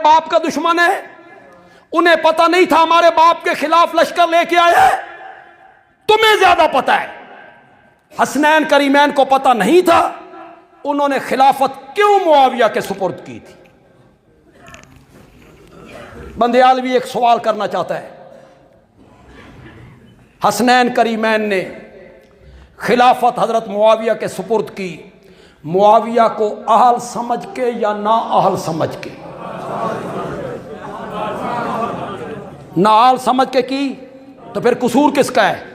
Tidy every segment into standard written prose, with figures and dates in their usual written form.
बाप का दुश्मन है, उन्हें पता नहीं था हमारे बाप के खिलाफ लश्कर लेके आए। तुम्हें ज्यादा पता है। हसनैन करीमैन को पता नहीं था, उन्होंने खिलाफत क्यों मुआविया के सुपुर्द की थी। बंदयाल भी एक सवाल करना चाहता है। हसनैन करीमैन ने खिलाफत हजरत मुआविया के सुपुर्द की, मुआविया को अहल समझ के या ना अहल समझ के? ना अहल समझ के की तो फिर कसूर किसका है?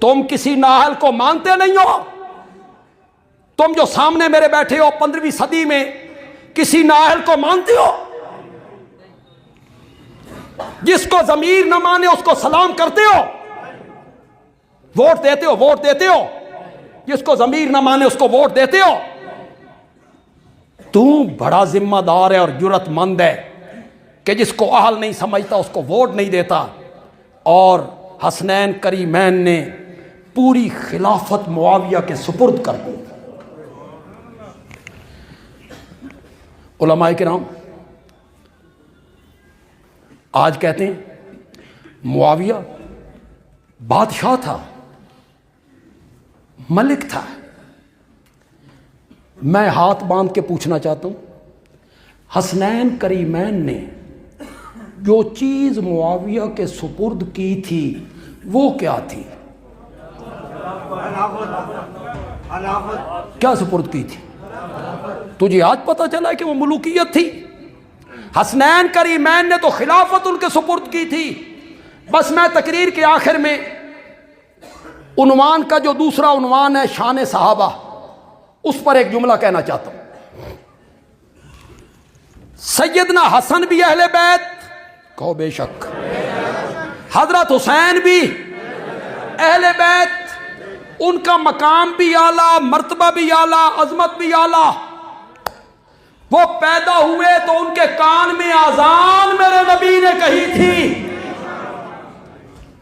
तुम किसी नाअहल को मानते नहीं हो। तुम जो सामने मेरे बैठे हो 15वीं सदी में किसी नाअहल को मानते हो? जिसको जमीर न माने उसको सलाम करते हो, वोट देते हो, वोट देते हो। जिसको जमीर न माने उसको वोट देते हो। तू बड़ा जिम्मेदार है और जुर्रतमंद है कि जिसको अहल नहीं समझता उसको वोट नहीं देता। और हसनैन करीमैन ने पूरी खिलाफत मुआविया के सुपुर्द कर दी। उलमाए किराम आज कहते हैं मुआविया बादशाह था, मलिक था। मैं हाथ बांध के पूछना चाहता हूं, हसनैन करीमैन ने जो चीज मुआविया के सुपुर्द की थी वो क्या थी? क्या सुपुर्द की थी? तुझे आज पता चला कि वो मुलूकियत थी। हसनैन करीमैन ने तो खिलाफत उनके सुपुर्द की थी। बस मैं तकरीर के आखिर में उन्वान का जो दूसरा उन्वान है शान सहाबा, उस पर एक जुमला कहना चाहता हूं। सैयदना हसन भी अहले बैत, कहो बेशक। हजरत हुसैन भी अहले बैत, उनका मकाम भी आला, मर्तबा भी आला, अजमत भी आला। वो पैदा हुए तो उनके कान में आजान मेरे नबी ने कही थी,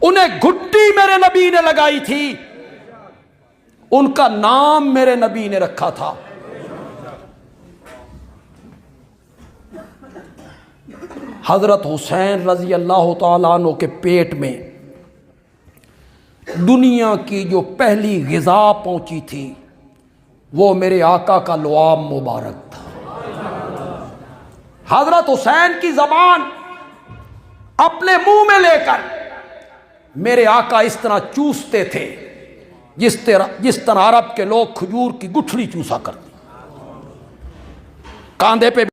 उन्हें घुट्टी मेरे नबी ने लगाई थी, उनका नाम मेरे नबी ने रखा था। हजरत हुसैन रजी अल्लाह तआला अन्हु के पेट में दुनिया की जो पहली ग़िज़ा पहुंची थी वो मेरे आका का लुआब मुबारक था। हजरत हुसैन की ज़बान अपने मुंह में लेकर मेरे आका इस तरह चूसते थे जिस तरह अरब के लोग खजूर की गुठली चूसा करते, कांधे पे